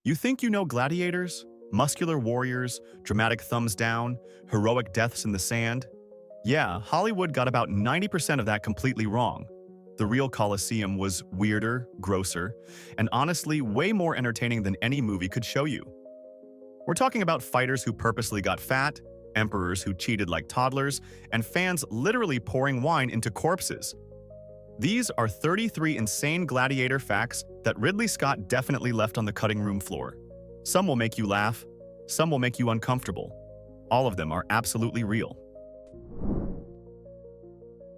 You think you know gladiators? Muscular warriors, dramatic thumbs down, heroic deaths in the sand? Yeah, Hollywood got about 90% of that completely wrong. The real Colosseum was weirder, grosser, and honestly way more entertaining than any movie could show you. We're talking about fighters who purposely got fat, emperors who cheated like toddlers, and fans literally pouring wine into corpses. These are 33 insane gladiator facts that Ridley Scott definitely left on the cutting room floor. Some will make you laugh, some will make you uncomfortable. All of them are absolutely real.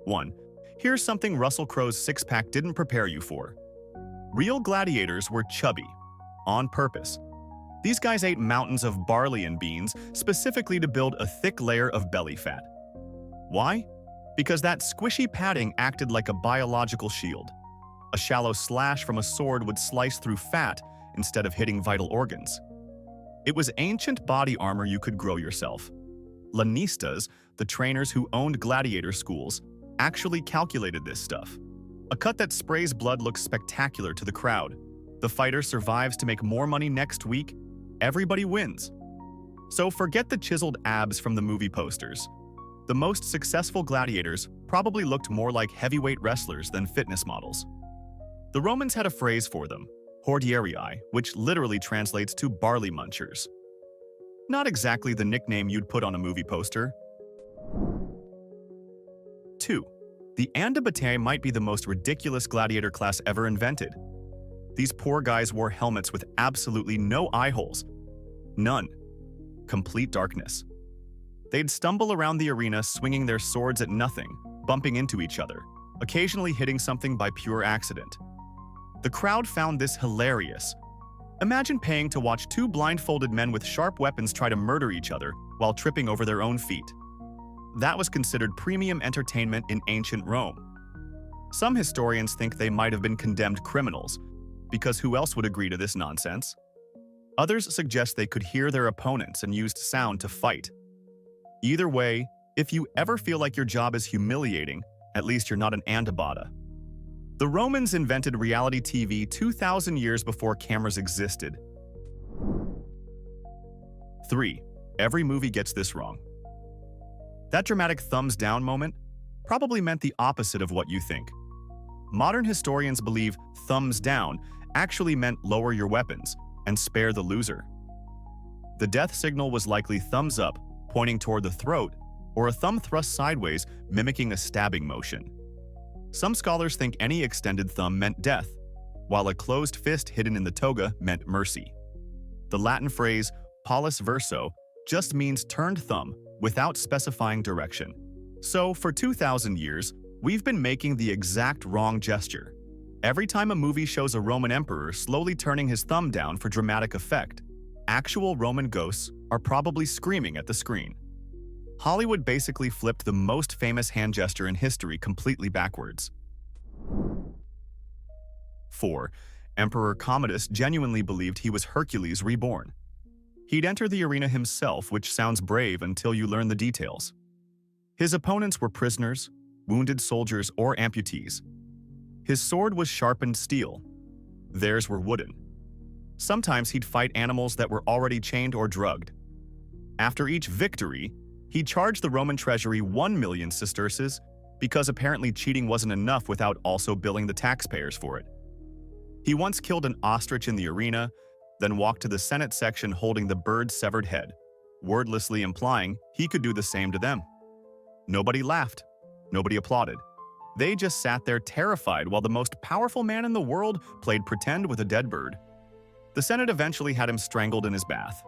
1. Here's something Russell Crowe's six-pack didn't prepare you for. Real gladiators were chubby, on purpose. These guys ate mountains of barley and beans specifically to build a thick layer of belly fat. Why? Because that squishy padding acted like a biological shield. A shallow slash from a sword would slice through fat instead of hitting vital organs. It was ancient body armor you could grow yourself. Lanistas, the trainers who owned gladiator schools, actually calculated this stuff. A cut that sprays blood looks spectacular to the crowd. The fighter survives to make more money next week. Everybody wins. So forget the chiseled abs from the movie posters. The most successful gladiators probably looked more like heavyweight wrestlers than fitness models. The Romans had a phrase for them, hordearii, which literally translates to barley munchers. Not exactly the nickname you'd put on a movie poster. 2. The amputees might be the most ridiculous gladiator class ever invented. These poor guys wore helmets with absolutely no eye holes. None. Complete darkness. They'd stumble around the arena swinging their swords at nothing, bumping into each other, occasionally hitting something by pure accident. The crowd found this hilarious. Imagine paying to watch two blindfolded men with sharp weapons try to murder each other while tripping over their own feet. That was considered premium entertainment in ancient Rome. Some historians think they might have been condemned criminals, because who else would agree to this nonsense? Others suggest they could hear their opponents and used sound to fight. Either way, if you ever feel like your job is humiliating, at least you're not an antibata. The Romans invented reality TV 2,000 years before cameras existed. 3. Every movie gets this wrong. That dramatic thumbs down moment probably meant the opposite of what you think. Modern historians believe thumbs down actually meant lower your weapons and spare the loser. The death signal was likely thumbs up, pointing toward the throat, or a thumb thrust sideways, mimicking a stabbing motion. Some scholars think any extended thumb meant death, while a closed fist hidden in the toga meant mercy. The Latin phrase pollis verso just means turned thumb without specifying direction. So for 2,000 years, we've been making the exact wrong gesture. Every time a movie shows a Roman emperor slowly turning his thumb down for dramatic effect, actual Roman ghosts are probably screaming at the screen. Hollywood basically flipped the most famous hand gesture in history completely backwards. 4. Emperor Commodus genuinely believed he was Hercules reborn. He'd enter the arena himself, which sounds brave until you learn the details. His opponents were prisoners, wounded soldiers, or amputees. His sword was sharpened steel. Theirs were wooden. Sometimes he'd fight animals that were already chained or drugged. After each victory, he charged the Roman treasury 1 million sesterces because apparently cheating wasn't enough without also billing the taxpayers for it. He once killed an ostrich in the arena, then walked to the Senate section holding the bird's severed head, wordlessly implying he could do the same to them. Nobody laughed. Nobody applauded. They just sat there terrified while the most powerful man in the world played pretend with a dead bird. The Senate eventually had him strangled in his bath.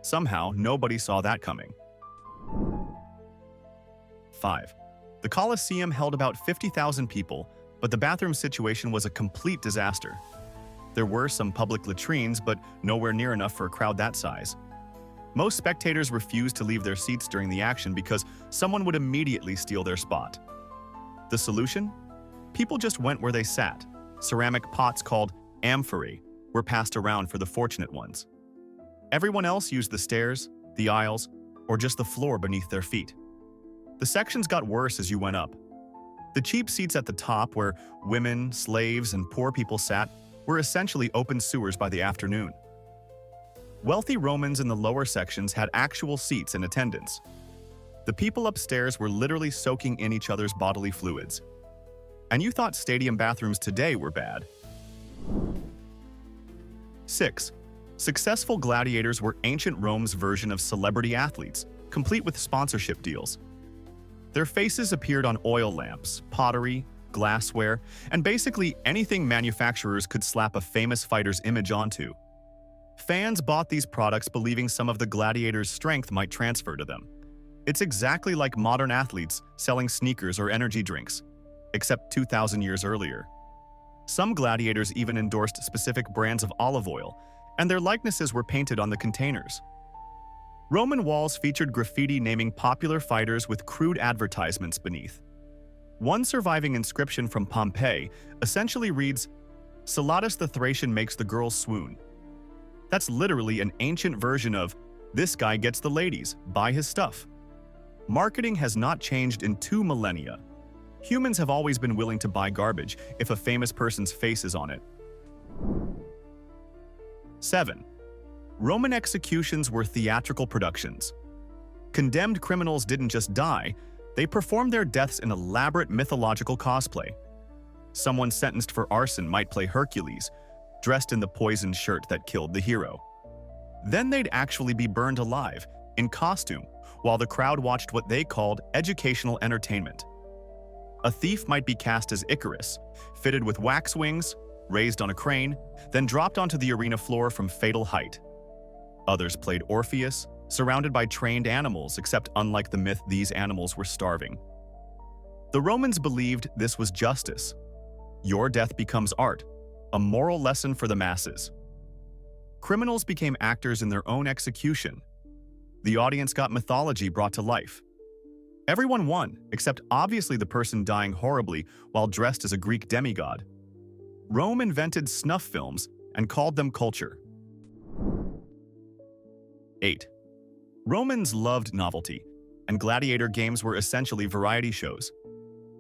Somehow, nobody saw that coming. 5. The Colosseum held about 50,000 people, but the bathroom situation was a complete disaster. There were some public latrines, but nowhere near enough for a crowd that size. Most spectators refused to leave their seats during the action because someone would immediately steal their spot. The solution? People just went where they sat. Ceramic pots called amphorae were passed around for the fortunate ones. Everyone else used the stairs, the aisles, or just the floor beneath their feet. The sections got worse as you went up. The cheap seats at the top, where women, slaves, and poor people sat, were essentially open sewers by the afternoon. Wealthy Romans in the lower sections had actual seats in attendance. The people upstairs were literally soaking in each other's bodily fluids. And you thought stadium bathrooms today were bad. 6. Successful gladiators were ancient Rome's version of celebrity athletes, complete with sponsorship deals. Their faces appeared on oil lamps, pottery, glassware, and basically anything manufacturers could slap a famous fighter's image onto. Fans bought these products believing some of the gladiators' strength might transfer to them. It's exactly like modern athletes selling sneakers or energy drinks, except 2,000 years earlier. Some gladiators even endorsed specific brands of olive oil, and their likenesses were painted on the containers. Roman walls featured graffiti naming popular fighters with crude advertisements beneath. One surviving inscription from Pompeii essentially reads, "Salatus the Thracian makes the girls swoon." That's literally an ancient version of, "This guy gets the ladies, buy his stuff." Marketing has not changed in 2 millennia. Humans have always been willing to buy garbage if a famous person's face is on it. 7. Roman executions were theatrical productions. Condemned criminals didn't just die, they performed their deaths in elaborate mythological cosplay. Someone sentenced for arson might play Hercules, dressed in the poisoned shirt that killed the hero. Then they'd actually be burned alive, in costume, while the crowd watched what they called educational entertainment. A thief might be cast as Icarus, fitted with wax wings, raised on a crane, then dropped onto the arena floor from fatal height. Others played Orpheus, surrounded by trained animals, except unlike the myth, these animals were starving. The Romans believed this was justice. Your death becomes art, a moral lesson for the masses. Criminals became actors in their own execution. The audience got mythology brought to life. Everyone won, except obviously the person dying horribly while dressed as a Greek demigod. Rome invented snuff films and called them culture. 8. Romans loved novelty, and gladiator games were essentially variety shows.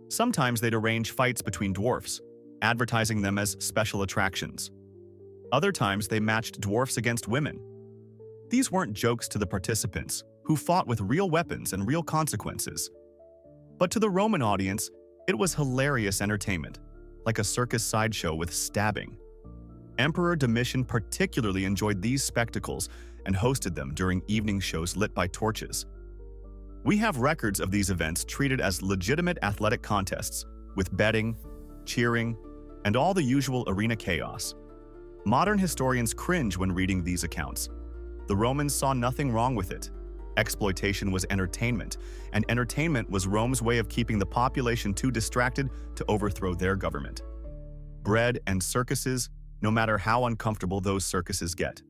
Sometimes they'd arrange fights between dwarfs, advertising them as special attractions. Other times they matched dwarfs against women. These weren't jokes to the participants, who fought with real weapons and real consequences. But to the Roman audience, it was hilarious entertainment, like a circus sideshow with stabbing. Emperor Domitian particularly enjoyed these spectacles and hosted them during evening shows lit by torches. We have records of these events treated as legitimate athletic contests, with betting, cheering, and all the usual arena chaos. Modern historians cringe when reading these accounts. The Romans saw nothing wrong with it. Exploitation was entertainment, and entertainment was Rome's way of keeping the population too distracted to overthrow their government. Bread and circuses, no matter how uncomfortable those circuses get.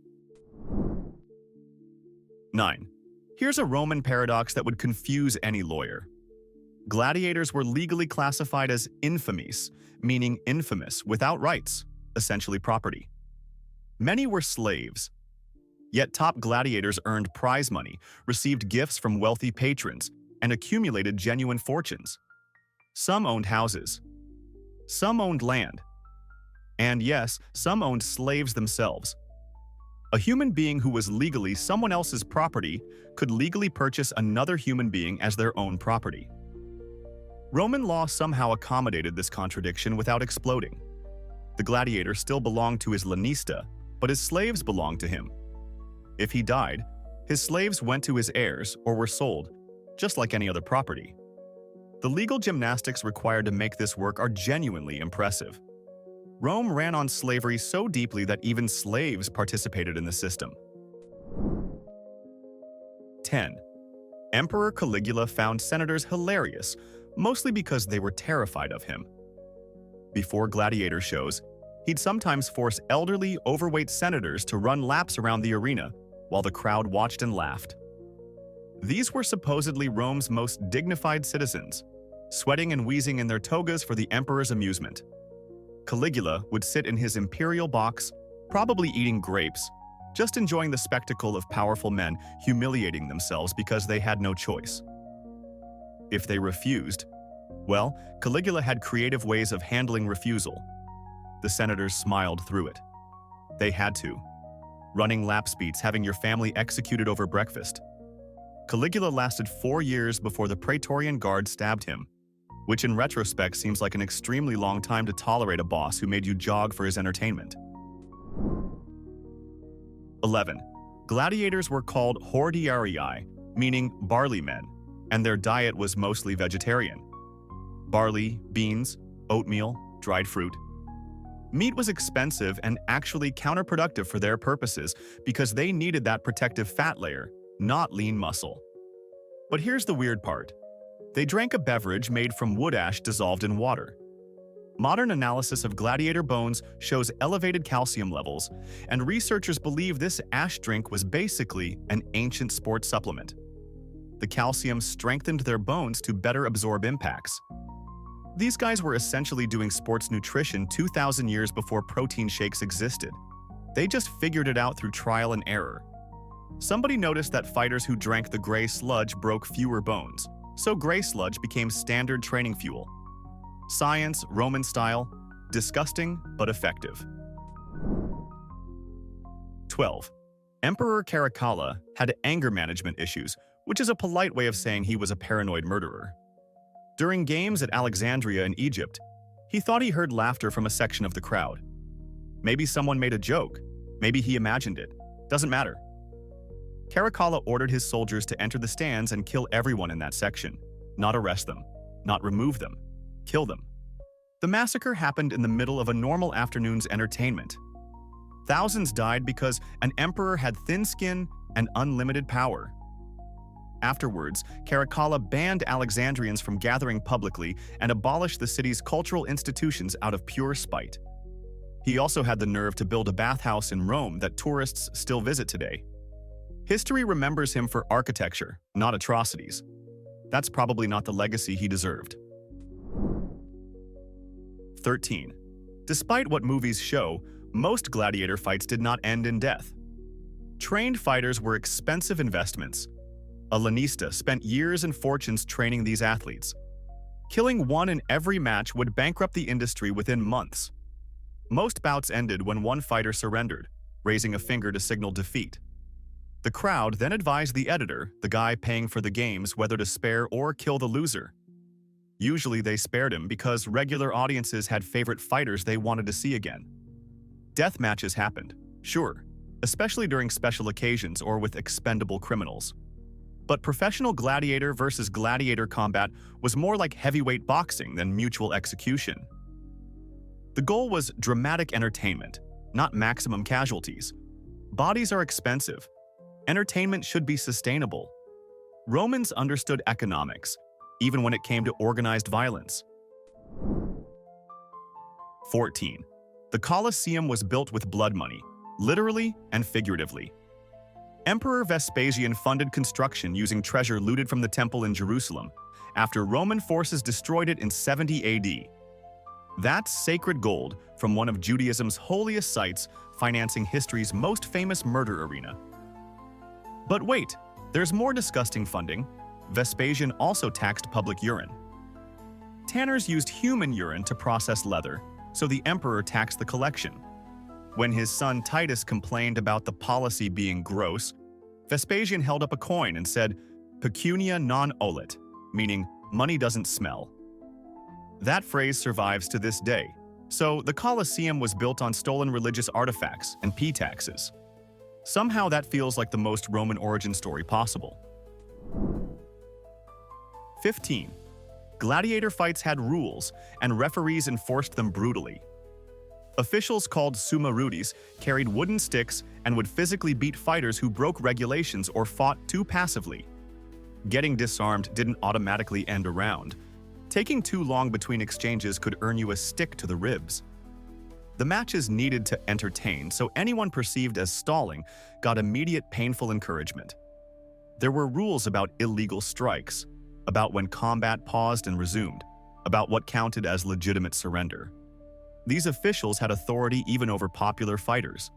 9. Here's a Roman paradox that would confuse any lawyer. Gladiators were legally classified as infames, meaning infamous, without rights, essentially property. Many were slaves. Yet top gladiators earned prize money, received gifts from wealthy patrons, and accumulated genuine fortunes. Some owned houses. Some owned land. And yes, some owned slaves themselves. A human being who was legally someone else's property could legally purchase another human being as their own property. Roman law somehow accommodated this contradiction without exploding. The gladiator still belonged to his lanista, but his slaves belonged to him. If he died, his slaves went to his heirs or were sold, just like any other property. The legal gymnastics required to make this work are genuinely impressive. Rome ran on slavery so deeply that even slaves participated in the system. 10. Emperor Caligula found senators hilarious, mostly because they were terrified of him. Before gladiator shows, he'd sometimes force elderly, overweight senators to run laps around the arena while the crowd watched and laughed. These were supposedly Rome's most dignified citizens, sweating and wheezing in their togas for the emperor's amusement. Caligula would sit in his imperial box, probably eating grapes, just enjoying the spectacle of powerful men humiliating themselves because they had no choice. If they refused, well, Caligula had creative ways of handling refusal. The senators smiled through it. They had to. running lap speeds, having your family executed over breakfast. Caligula lasted 4 years before the Praetorian Guard stabbed him, which in retrospect seems like an extremely long time to tolerate a boss who made you jog for his entertainment. 11. Gladiators were called hordearii, meaning barley men, and their diet was mostly vegetarian. Barley, beans, oatmeal, dried fruit. Meat was expensive and actually counterproductive for their purposes because they needed that protective fat layer, not lean muscle. But here's the weird part. They drank a beverage made from wood ash dissolved in water. Modern analysis of gladiator bones shows elevated calcium levels, and researchers believe this ash drink was basically an ancient sports supplement. The calcium strengthened their bones to better absorb impacts. These guys were essentially doing sports nutrition 2,000 years before protein shakes existed. They just figured it out through trial and error. Somebody noticed that fighters who drank the gray sludge broke fewer bones, so gray sludge became standard training fuel. Science, Roman style, disgusting but effective. 12. Emperor Caracalla had anger management issues, which is a polite way of saying he was a paranoid murderer. During games at Alexandria in Egypt, he thought he heard laughter from a section of the crowd. Maybe someone made a joke. Maybe he imagined it. Doesn't matter. Caracalla ordered his soldiers to enter the stands and kill everyone in that section, not arrest them, not remove them, kill them. The massacre happened in the middle of a normal afternoon's entertainment. Thousands died because an emperor had thin skin and unlimited power. Afterwards, Caracalla banned Alexandrians from gathering publicly and abolished the city's cultural institutions out of pure spite. He also had the nerve to build a bathhouse in Rome that tourists still visit today. History remembers him for architecture, not atrocities. That's probably not the legacy he deserved. 13. Despite what movies show, most gladiator fights did not end in death. Trained fighters were expensive investments. A lanista spent years and fortunes training these athletes. Killing one in every match would bankrupt the industry within months. Most bouts ended when one fighter surrendered, raising a finger to signal defeat. The crowd then advised the editor, the guy paying for the games, whether to spare or kill the loser. Usually they spared him because regular audiences had favorite fighters they wanted to see again. Death matches happened, sure, especially during special occasions or with expendable criminals. But professional gladiator versus gladiator combat was more like heavyweight boxing than mutual execution. The goal was dramatic entertainment, not maximum casualties. Bodies are expensive. Entertainment should be sustainable. Romans understood economics, even when it came to organized violence. 14. The Colosseum was built with blood money, literally and figuratively. Emperor Vespasian funded construction using treasure looted from the temple in Jerusalem, after Roman forces destroyed it in 70 AD. That's sacred gold from one of Judaism's holiest sites, financing history's most famous murder arena. But wait, there's more disgusting funding. Vespasian also taxed public urine. Tanners used human urine to process leather, so the emperor taxed the collection. When his son Titus complained about the policy being gross, Vespasian held up a coin and said, "Pecunia non olet," meaning money doesn't smell. That phrase survives to this day, so the Colosseum was built on stolen religious artifacts and taxes. Somehow that feels like the most Roman origin story possible. 15. Gladiator fights had rules, and referees enforced them brutally. Officials called summa rudis carried wooden sticks and would physically beat fighters who broke regulations or fought too passively. Getting disarmed didn't automatically end a round. Taking too long between exchanges could earn you a stick to the ribs. The matches needed to entertain, so anyone perceived as stalling got immediate painful encouragement. There were rules about illegal strikes, about when combat paused and resumed, about what counted as legitimate surrender. These officials had authority even over popular fighters.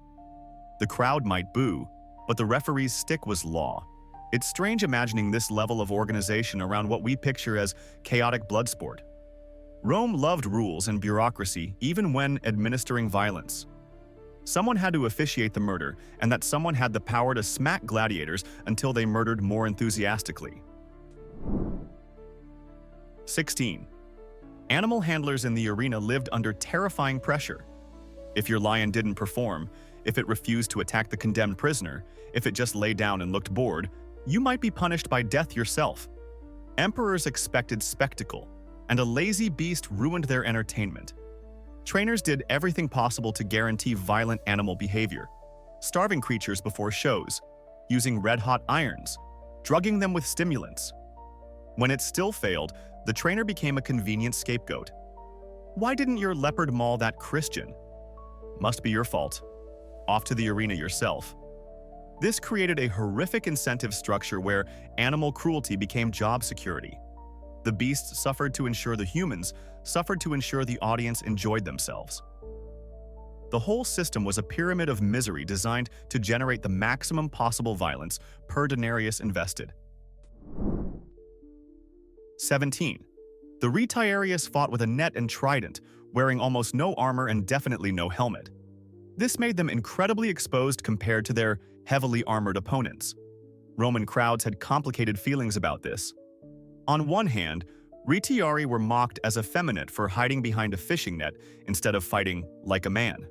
The crowd might boo, but the referee's stick was law. It's strange imagining this level of organization around what we picture as chaotic blood sport. Rome loved rules and bureaucracy even when administering violence. Someone had to officiate the murder, and that someone had the power to smack gladiators until they murdered more enthusiastically. 16. Animal handlers in the arena lived under terrifying pressure. If your lion didn't perform, if it refused to attack the condemned prisoner, if it just lay down and looked bored, you might be punished by death yourself. Emperors expected spectacle, and a lazy beast ruined their entertainment. Trainers did everything possible to guarantee violent animal behavior, starving creatures before shows, using red-hot irons, drugging them with stimulants. When it still failed, the trainer became a convenient scapegoat. Why didn't your leopard maul that Christian? Must be your fault. Off to the arena yourself. This created a horrific incentive structure where animal cruelty became job security. The beasts suffered to ensure the humans suffered to ensure the audience enjoyed themselves. The whole system was a pyramid of misery designed to generate the maximum possible violence per denarius invested. 17. The retiarius fought with a net and trident, wearing almost no armor and definitely no helmet. This made them incredibly exposed compared to their heavily armored opponents. Roman crowds had complicated feelings about this. On one hand, retiari were mocked as effeminate for hiding behind a fishing net instead of fighting like a man.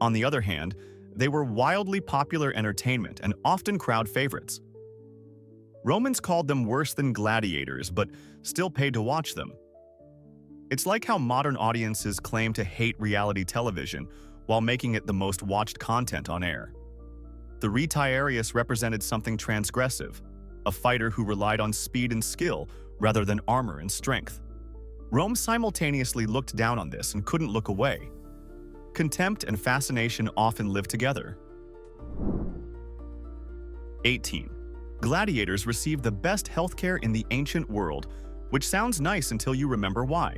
On the other hand, they were wildly popular entertainment and often crowd favorites. Romans called them worse than gladiators, but still paid to watch them. It's like how modern audiences claim to hate reality television while making it the most watched content on air. The retiarius represented something transgressive, a fighter who relied on speed and skill rather than armor and strength. Rome simultaneously looked down on this and couldn't look away. Contempt and fascination often lived together. 18. Gladiators received the best healthcare in the ancient world, which sounds nice until you remember why.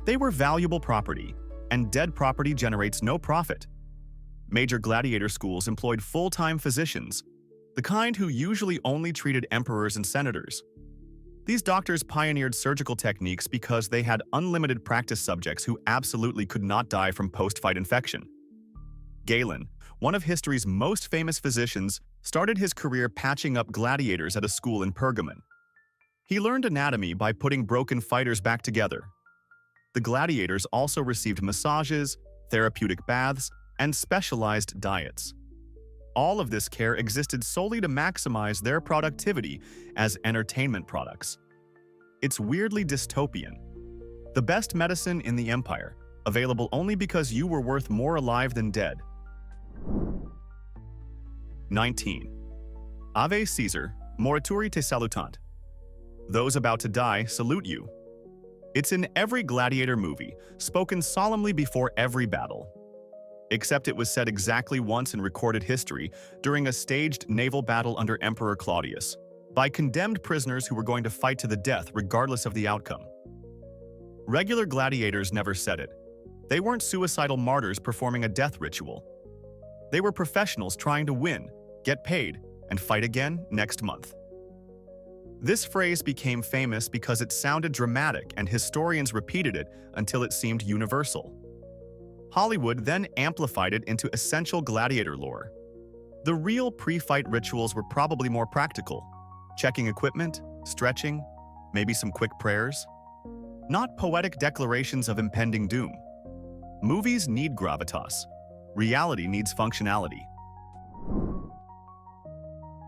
They were valuable property, and dead property generates no profit. Major gladiator schools employed full-time physicians, the kind who usually only treated emperors and senators. These doctors pioneered surgical techniques because they had unlimited practice subjects who absolutely could not die from post-fight infection. Galen, one of history's most famous physicians, started his career patching up gladiators at a school in Pergamon. He learned anatomy by putting broken fighters back together. The gladiators also received massages, therapeutic baths, and specialized diets. All of this care existed solely to maximize their productivity as entertainment products. It's weirdly dystopian. The best medicine in the empire, available only because you were worth more alive than dead. 19. Ave Caesar, morituri te salutant. Those about to die salute you. It's in every gladiator movie, spoken solemnly before every battle. Except it was said exactly once in recorded history during a staged naval battle under Emperor Claudius, by condemned prisoners who were going to fight to the death regardless of the outcome. Regular gladiators never said it. They weren't suicidal martyrs performing a death ritual. They were professionals trying to win, get paid, and fight again next month. This phrase became famous because it sounded dramatic and historians repeated it until it seemed universal. Hollywood then amplified it into essential gladiator lore. The real pre-fight rituals were probably more practical, checking equipment, stretching, maybe some quick prayers. Not poetic declarations of impending doom. Movies need gravitas. Reality needs functionality.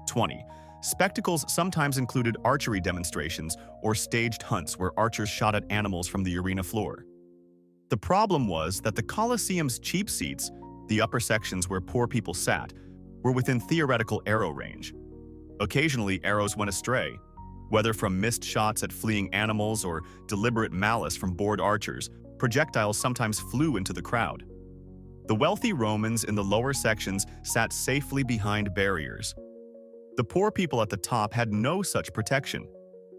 20. Spectacles sometimes included archery demonstrations or staged hunts where archers shot at animals from the arena floor. The problem was that the Colosseum's cheap seats, the upper sections where poor people sat, were within theoretical arrow range. Occasionally, arrows went astray, whether from missed shots at fleeing animals or deliberate malice from bored archers. Projectiles sometimes flew into the crowd. The wealthy Romans in the lower sections sat safely behind barriers. The poor people at the top had no such protection.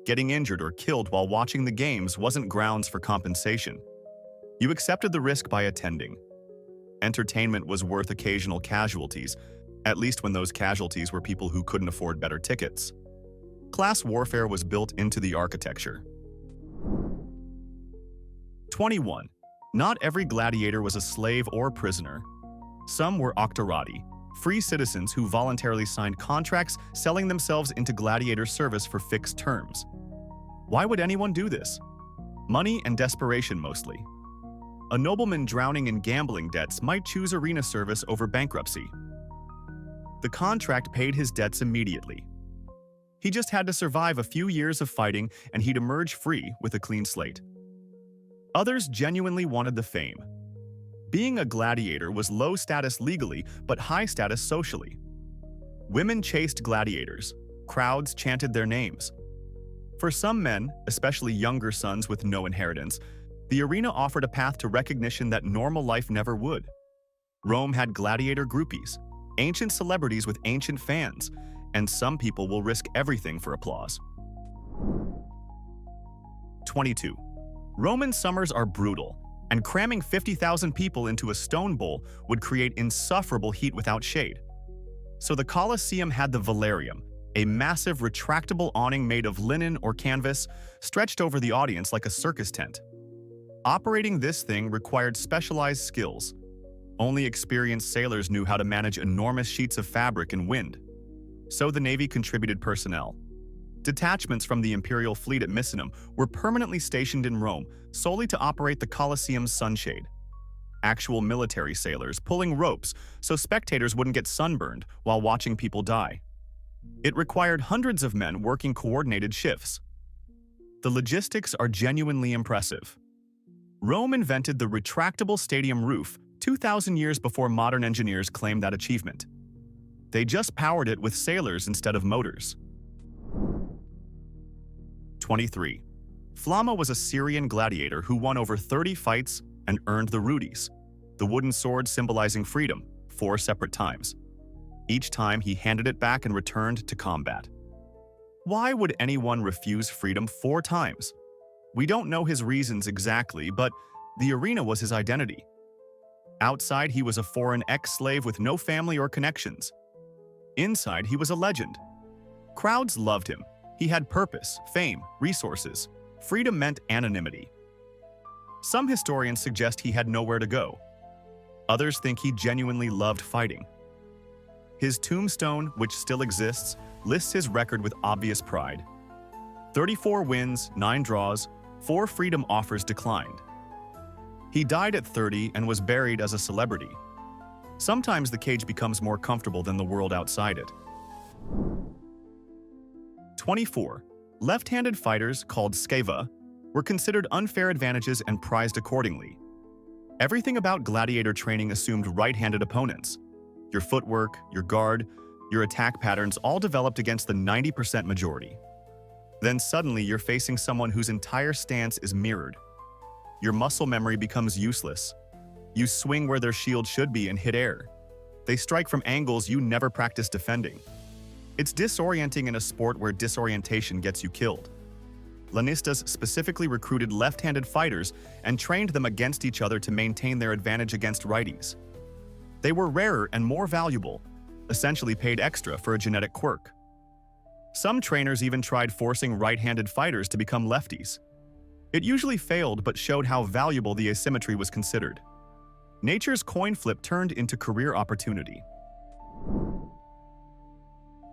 Getting injured or killed while watching the games wasn't grounds for compensation. You accepted the risk by attending. Entertainment was worth occasional casualties, at least when those casualties were people who couldn't afford better tickets. Class warfare was built into the architecture. 21. Not every gladiator was a slave or prisoner. Some were octorati, free citizens who voluntarily signed contracts selling themselves into gladiator service for fixed terms. Why would anyone do this? Money and desperation mostly. A nobleman drowning in gambling debts might choose arena service over bankruptcy. The contract paid his debts immediately. He just had to survive a few years of fighting and he'd emerge free with a clean slate. Others genuinely wanted the fame. Being a gladiator was low status legally, but high status socially. Women chased gladiators. Crowds chanted their names. For some men, especially younger sons with no inheritance, the arena offered a path to recognition that normal life never would. Rome had gladiator groupies, ancient celebrities with ancient fans, and some people will risk everything for applause. 22. Roman summers are brutal, and cramming 50,000 people into a stone bowl would create insufferable heat without shade. So the Colosseum had the Valerium, a massive retractable awning made of linen or canvas stretched over the audience like a circus tent. Operating this thing required specialized skills. Only experienced sailors knew how to manage enormous sheets of fabric and wind. So the Navy contributed personnel. Detachments from the Imperial fleet at Misenum were permanently stationed in Rome solely to operate the Colosseum's sunshade. Actual military sailors pulling ropes so spectators wouldn't get sunburned while watching people die. It required hundreds of men working coordinated shifts. The logistics are genuinely impressive. Rome invented the retractable stadium roof 2,000 years before modern engineers claimed that achievement. They just powered it with sailors instead of motors. 23. Flamma was a Syrian gladiator who won over 30 fights and earned the rudis, the wooden sword symbolizing freedom, 4 separate times. Each time he handed it back and returned to combat. Why would anyone refuse freedom 4 times? We don't know his reasons exactly, but the arena was his identity. Outside, he was a foreign ex-slave with no family or connections. Inside, he was a legend. Crowds loved him. He had purpose, fame, resources. Freedom meant anonymity. Some historians suggest he had nowhere to go. Others think he genuinely loved fighting. His tombstone, which still exists, lists his record with obvious pride. 34 wins, 9 draws, 4 freedom offers declined. He died at 30 and was buried as a celebrity. Sometimes the cage becomes more comfortable than the world outside it. 24. Left-handed fighters, called skeva, were considered unfair advantages and prized accordingly. Everything about gladiator training assumed right-handed opponents. Your footwork, your guard, your attack patterns all developed against the 90% majority. Then suddenly you're facing someone whose entire stance is mirrored. Your muscle memory becomes useless. You swing where their shield should be and hit air. They strike from angles you never practiced defending. It's disorienting in a sport where disorientation gets you killed. Lanistas specifically recruited left-handed fighters and trained them against each other to maintain their advantage against righties. They were rarer and more valuable, essentially paid extra for a genetic quirk. Some trainers even tried forcing right-handed fighters to become lefties. It usually failed but showed how valuable the asymmetry was considered. Nature's coin flip turned into career opportunity.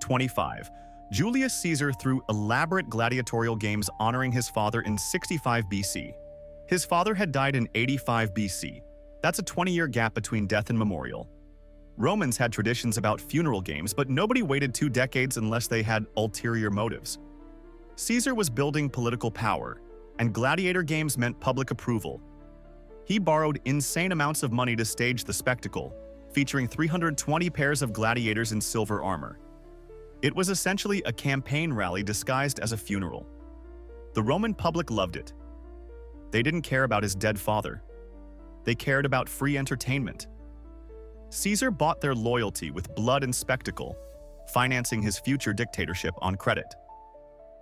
25. Julius Caesar threw elaborate gladiatorial games honoring his father in 65 BC. His father had died in 85 BC. That's a 20-year gap between death and memorial. Romans had traditions about funeral games, but nobody waited 2 decades unless they had ulterior motives. Caesar was building political power, and gladiator games meant public approval. He borrowed insane amounts of money to stage the spectacle, featuring 320 pairs of gladiators in silver armor. It was essentially a campaign rally disguised as a funeral. The Roman public loved it. They didn't care about his dead father. They cared about free entertainment. Caesar bought their loyalty with blood and spectacle, financing his future dictatorship on credit.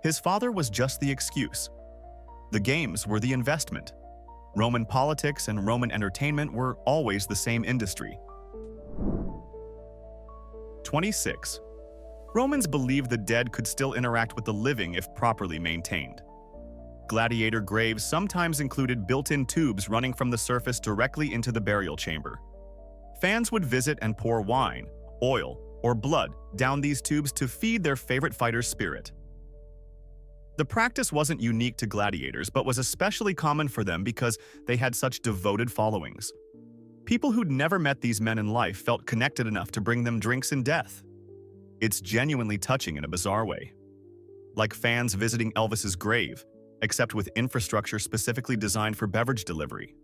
His father was just the excuse. The games were the investment. Roman politics and Roman entertainment were always the same industry. 26. Romans believed the dead could still interact with the living if properly maintained. Gladiator graves sometimes included built-in tubes running from the surface directly into the burial chamber. Fans would visit and pour wine, oil, or blood down these tubes to feed their favorite fighter's spirit. The practice wasn't unique to gladiators, but was especially common for them because they had such devoted followings. People who'd never met these men in life felt connected enough to bring them drinks in death. It's genuinely touching in a bizarre way. Like fans visiting Elvis's grave, except with infrastructure specifically designed for beverage delivery.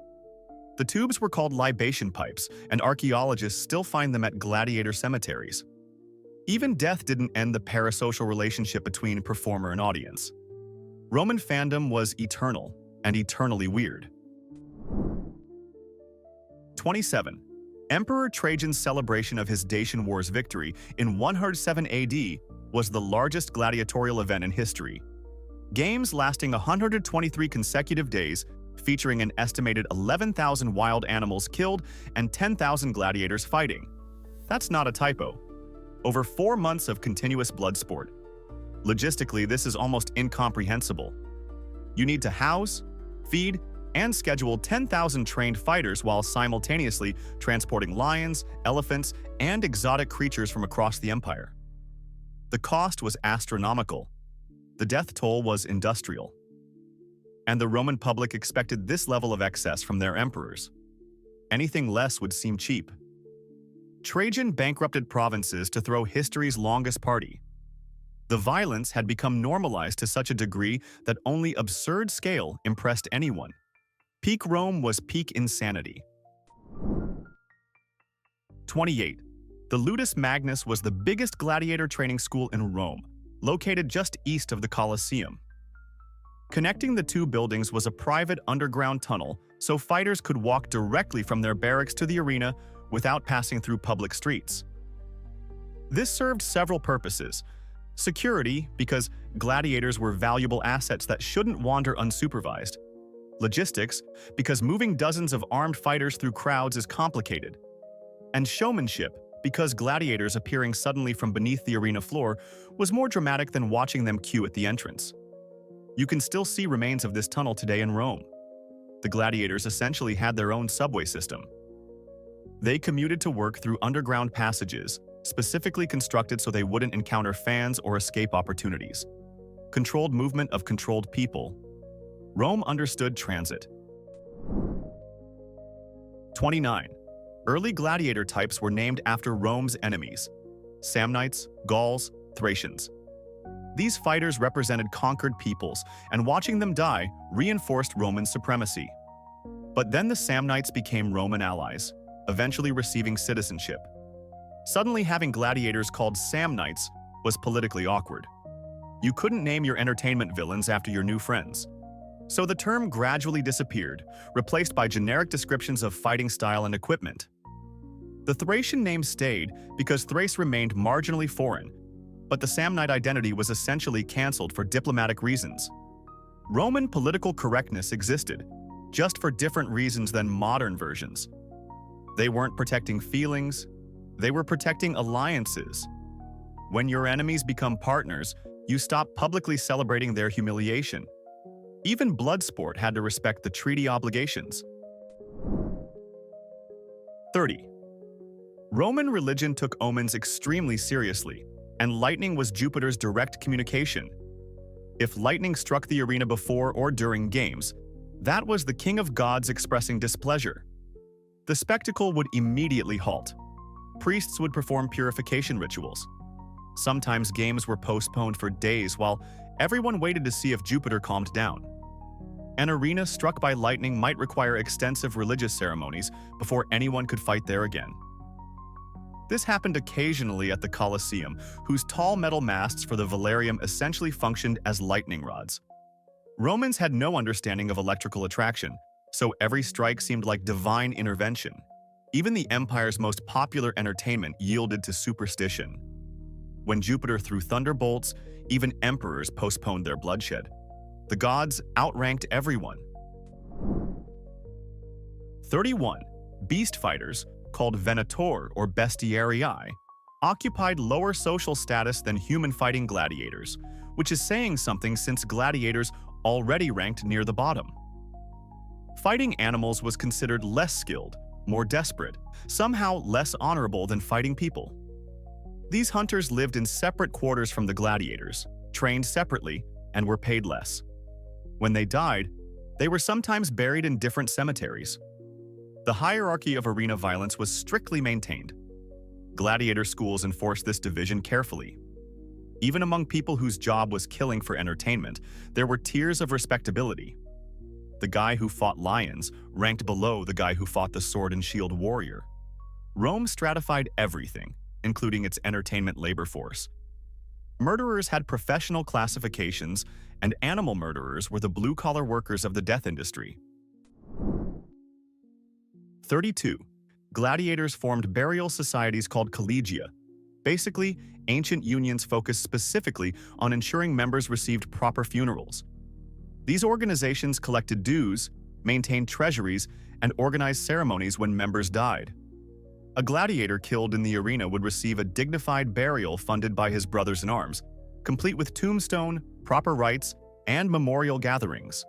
The tubes were called libation pipes, and archaeologists still find them at gladiator cemeteries. Even death didn't end the parasocial relationship between performer and audience. Roman fandom was eternal and eternally weird. 27. Emperor Trajan's celebration of his Dacian War's victory in 107 AD was the largest gladiatorial event in history. Games lasting 123 consecutive days, featuring an estimated 11,000 wild animals killed and 10,000 gladiators fighting. That's not a typo. Over 4 months of continuous blood sport. Logistically, this is almost incomprehensible. You need to house, feed, and schedule 10,000 trained fighters while simultaneously transporting lions, elephants, and exotic creatures from across the empire. The cost was astronomical. The death toll was industrial. And the Roman public expected this level of excess from their emperors. Anything less would seem cheap. Trajan bankrupted provinces to throw history's longest party. The violence had become normalized to such a degree that only absurd scale impressed anyone. Peak Rome was peak insanity. 28. The Ludus Magnus was the biggest gladiator training school in Rome, located just east of the Colosseum. Connecting the two buildings was a private underground tunnel, so fighters could walk directly from their barracks to the arena without passing through public streets. This served several purposes. Security, because gladiators were valuable assets that shouldn't wander unsupervised. Logistics, because moving dozens of armed fighters through crowds is complicated. And showmanship, because gladiators appearing suddenly from beneath the arena floor was more dramatic than watching them queue at the entrance. You can still see remains of this tunnel today in Rome. The gladiators essentially had their own subway system. They commuted to work through underground passages, specifically constructed so they wouldn't encounter fans or escape opportunities. Controlled movement of controlled people. Rome understood transit. 29. Early gladiator types were named after Rome's enemies: Samnites, Gauls, Thracians. These fighters represented conquered peoples, and watching them die reinforced Roman supremacy. But then the Samnites became Roman allies, eventually receiving citizenship. Suddenly having gladiators called Samnites was politically awkward. You couldn't name your entertainment villains after your new friends. So the term gradually disappeared, replaced by generic descriptions of fighting style and equipment. The Thracian name stayed because Thrace remained marginally foreign, but the Samnite identity was essentially cancelled for diplomatic reasons. Roman political correctness existed, just for different reasons than modern versions. They weren't protecting feelings, they were protecting alliances. When your enemies become partners, you stop publicly celebrating their humiliation. Even blood sport had to respect the treaty obligations. 30. Roman religion took omens extremely seriously, and lightning was Jupiter's direct communication. If lightning struck the arena before or during games, that was the king of gods expressing displeasure. The spectacle would immediately halt. Priests would perform purification rituals. Sometimes games were postponed for days while everyone waited to see if Jupiter calmed down. An arena struck by lightning might require extensive religious ceremonies before anyone could fight there again. This happened occasionally at the Colosseum, whose tall metal masts for the Valerium essentially functioned as lightning rods. Romans had no understanding of electrical attraction, so every strike seemed like divine intervention. Even the empire's most popular entertainment yielded to superstition. When Jupiter threw thunderbolts, even emperors postponed their bloodshed. The gods outranked everyone. 31. Beast fighters, called venator or bestiarii, occupied lower social status than human fighting gladiators, which is saying something since gladiators already ranked near the bottom. Fighting animals was considered less skilled, more desperate, somehow less honorable than fighting people. These hunters lived in separate quarters from the gladiators, trained separately, and were paid less. When they died, they were sometimes buried in different cemeteries. The hierarchy of arena violence was strictly maintained. Gladiator schools enforced this division carefully. Even among people whose job was killing for entertainment, there were tiers of respectability. The guy who fought lions ranked below the guy who fought the sword and shield warrior. Rome stratified everything, including its entertainment labor force. Murderers had professional classifications, and animal murderers were the blue-collar workers of the death industry. 32. Gladiators formed burial societies called collegia. Basically, ancient unions focused specifically on ensuring members received proper funerals. These organizations collected dues, maintained treasuries, and organized ceremonies when members died. A gladiator killed in the arena would receive a dignified burial funded by his brothers in arms, complete with tombstone, proper rites, and memorial gatherings.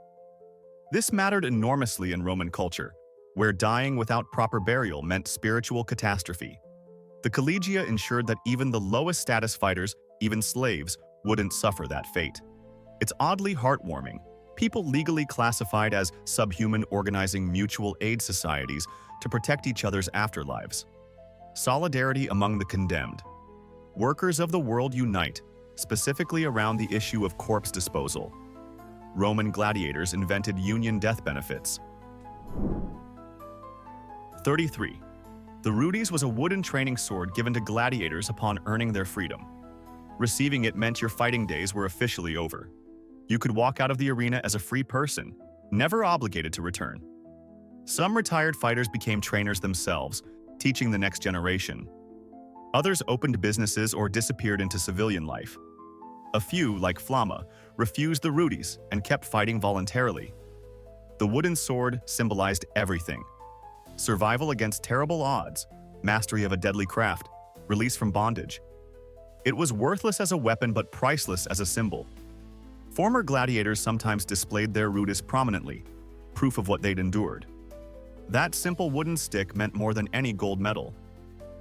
This mattered enormously in Roman culture, where dying without proper burial meant spiritual catastrophe. The collegia ensured that even the lowest status fighters, even slaves, wouldn't suffer that fate. It's oddly heartwarming. People legally classified as subhuman organizing mutual aid societies to protect each other's afterlives. Solidarity among the condemned. Workers of the world unite, specifically around the issue of corpse disposal. Roman gladiators invented union death benefits. 33. The rudis was a wooden training sword given to gladiators upon earning their freedom. Receiving it meant your fighting days were officially over. You could walk out of the arena as a free person, never obligated to return. Some retired fighters became trainers themselves, teaching the next generation. Others opened businesses or disappeared into civilian life. A few, like Flama, refused the rudis and kept fighting voluntarily. The wooden sword symbolized everything: survival against terrible odds, mastery of a deadly craft, release from bondage. It was worthless as a weapon but priceless as a symbol. Former gladiators sometimes displayed their rudis prominently, proof of what they'd endured. That simple wooden stick meant more than any gold medal.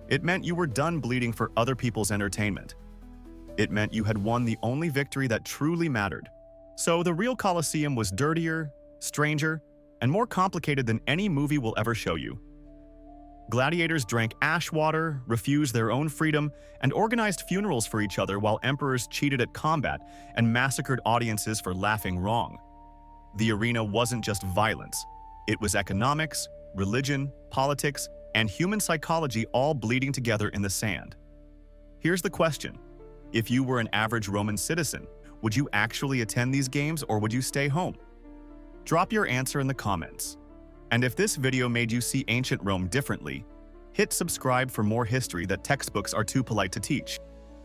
It meant you were done bleeding for other people's entertainment. It meant you had won the only victory that truly mattered. So the real Colosseum was dirtier, stranger, and more complicated than any movie will ever show you. Gladiators drank ash water, refused their own freedom, and organized funerals for each other while emperors cheated at combat and massacred audiences for laughing wrong. The arena wasn't just violence. It was economics, religion, politics, and human psychology all bleeding together in the sand. Here's the question. If you were an average Roman citizen, would you actually attend these games or would you stay home? Drop your answer in the comments. And if this video made you see ancient Rome differently, hit subscribe for more history that textbooks are too polite to teach.